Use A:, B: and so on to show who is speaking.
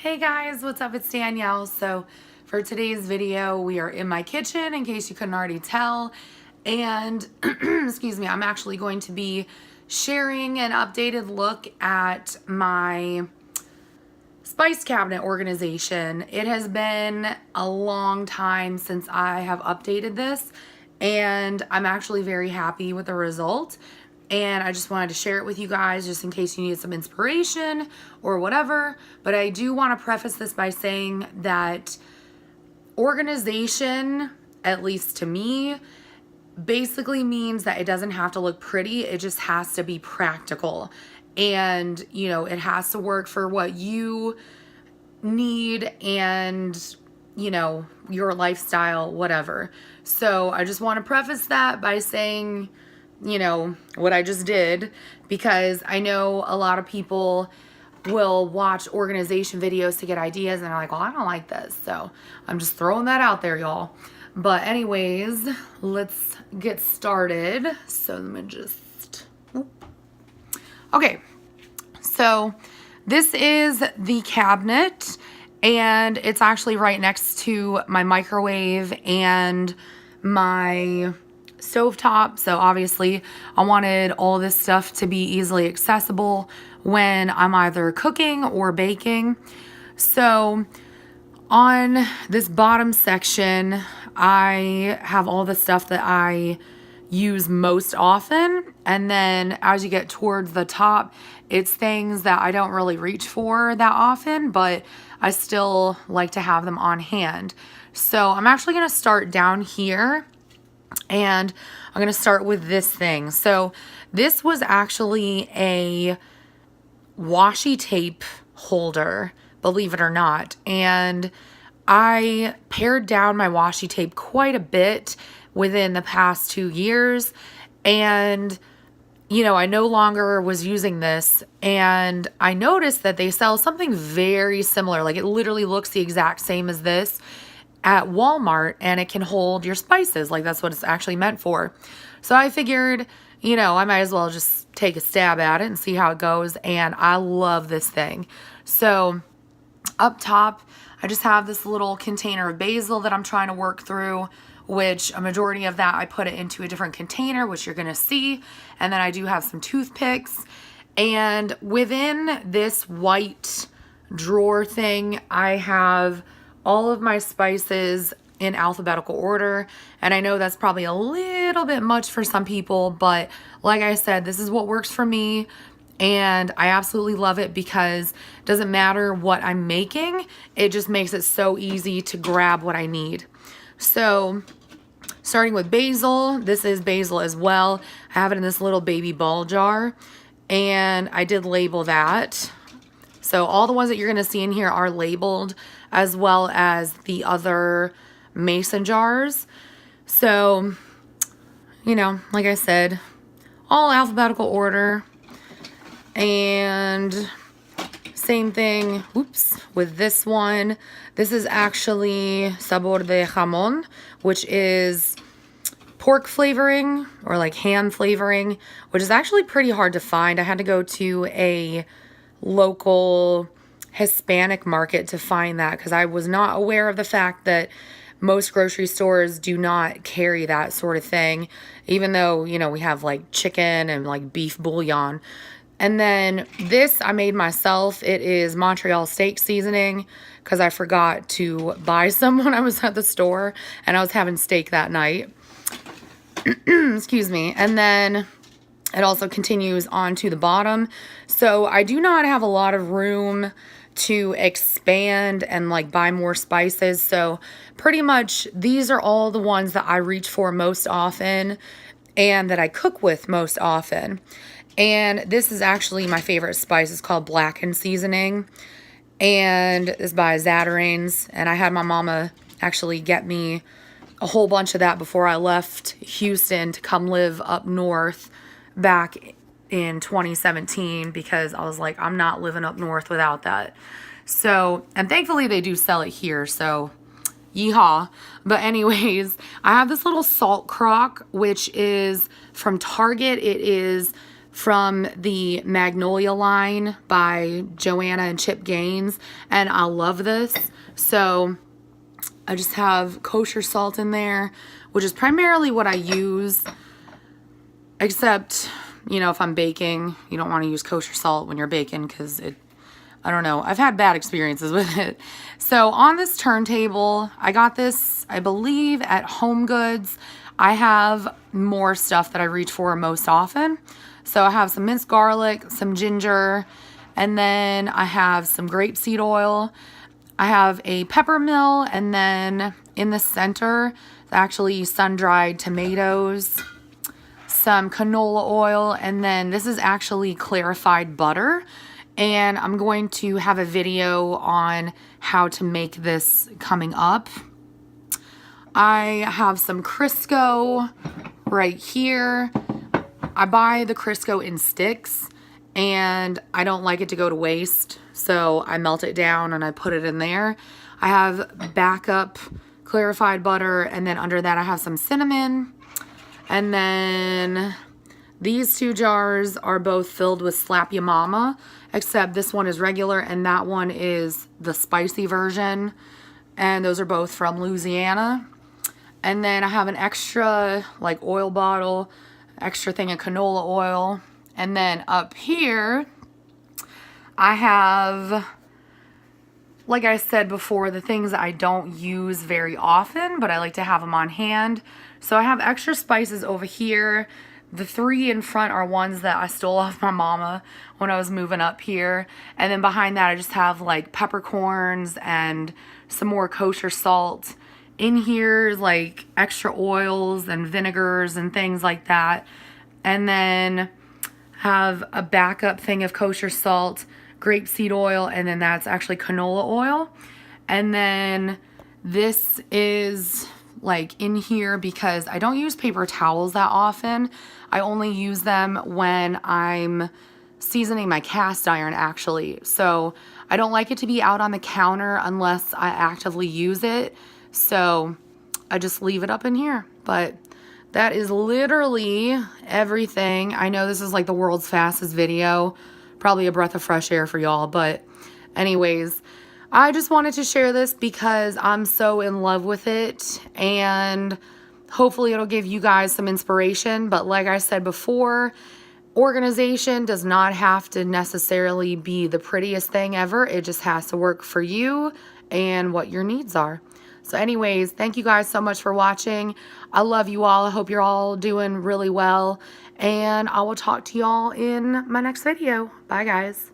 A: Hey guys, what's up? It's Danielle. So for today's video, we are in my kitchen in case you couldn't already tell. And excuse me, I'm actually going to be sharing an updated look at my spice cabinet organization. It has been a long time since I have updated this, and I'm actually very happy with the result. And I just wanted to share it with you guys just in case you need some inspiration or whatever. But I do want to preface this by saying that organization, at least to me, basically means that it doesn't have to look pretty. It just has to be practical. And, you know, it has to work for what you need and, you know, your lifestyle, whatever. So I just want to preface that by saying, you know, what I just did, because I know a lot of people will watch organization videos to get ideas and are like, well, I don't like this. So I'm just throwing that out there, y'all. But anyways, let's get started. So let me just, okay. So this is the cabinet, and it's actually right next to my microwave and my stovetop. So obviously I wanted all this stuff to be easily accessible when I'm either cooking or baking. So on this bottom section, I have all the stuff that I use most often, and then as you get towards the top, it's things that I don't really reach for that often, but I still like to have them on hand. So I'm actually going to start down here, and I'm going to start with this thing. So this was actually a washi tape holder, believe it or not. And I pared down my washi tape quite a bit within the past 2 years. And, you know, I no longer was using this. And I noticed that they sell something very similar. Like, it literally looks the exact same as this at Walmart, and it can hold your spices. Like, that's what it's actually meant for. So I figured, you know, I might as well just take a stab at it and see how it goes. And I love this thing. So up top, I just have this little container of basil that I'm trying to work through, which a majority of that I put it into a different container, which you're gonna see. And then I do have some toothpicks. And within this white drawer thing, I have all of my spices in alphabetical order. And I know that's probably a little bit much for some people, but like I said, this is what works for me. And I absolutely love it because it doesn't matter what I'm making. It just makes it so easy to grab what I need. So starting with basil, this is basil as well. I have it in this little baby ball jar, and I did label that. So all the ones that you're going to see in here are labeled, as well as the other mason jars. So, you know, like I said, all alphabetical order. And same thing, with this one. This is actually sabor de jamón, which is pork flavoring, or like ham flavoring, which is actually pretty hard to find. I had to go to a local Hispanic market to find that, because I was not aware of the fact that most grocery stores do not carry that sort of thing, even though, you know, we have like chicken and like beef bouillon. And then this I made myself. It is Montreal steak seasoning, because I forgot to buy some when I was at the store and I was having steak that night. Excuse me. And then it also continues on to the bottom. So I do not have a lot of room to expand and like buy more spices. So pretty much these are all the ones that I reach for most often and that I cook with most often. And this is actually my favorite spice. It's called blackened seasoning, and it's by Zatarain's. And I had my mama actually get me a whole bunch of that before I left Houston to come live up north back in 2017, because I was like, I'm not living up north without that. So, and thankfully they do sell it here, so yeehaw. But anyways, I have this little salt crock, which is from Target. It is from the Magnolia line by Joanna and Chip Gaines, and I love this. So I just have kosher salt in there, which is primarily what I use, except, you know, if I'm baking, you don't want to use kosher salt when you're baking because I don't know, I've had bad experiences with it. So on this turntable, I got this, I believe, at Home Goods. I have more stuff that I reach for most often. So I have some minced garlic, some ginger, and then I have some grapeseed oil. I have a pepper mill, and then in the center, actually sun-dried tomatoes, some canola oil, and then this is actually clarified butter. And I'm going to have a video on how to make this coming up. I have some Crisco right here. I buy the Crisco in sticks, and I don't like it to go to waste, so I melt it down and I put it in there. I have backup clarified butter, and then under that I have some cinnamon. And then these two jars are both filled with Slap Ya Mama, except this one is regular and that one is the spicy version. And those are both from Louisiana. And then I have an extra like oil bottle, extra thing of canola oil. And then up here, I have, like I said before, the things that I don't use very often, but I like to have them on hand. So I have extra spices over here. The three in front are ones that I stole off my mama when I was moving up here. And then behind that, I just have like peppercorns and some more kosher salt. In here is like extra oils and vinegars and things like that. And then have a backup thing of kosher salt, grapeseed oil, and then that's actually canola oil. And then this is like in here because I don't use paper towels that often. I only use them when I'm seasoning my cast iron, actually. So I don't like it to be out on the counter unless I actively use it. So I just leave it up in here. But that is literally everything. I know this is like the world's fastest video. Probably a breath of fresh air for y'all. But anyways, I just wanted to share this because I'm so in love with it. And hopefully it'll give you guys some inspiration. But like I said before, organization does not have to necessarily be the prettiest thing ever. It just has to work for you and what your needs are. So anyways, thank you guys so much for watching. I love you all. I hope you're all doing really well. And I will talk to y'all in my next video. Bye, guys.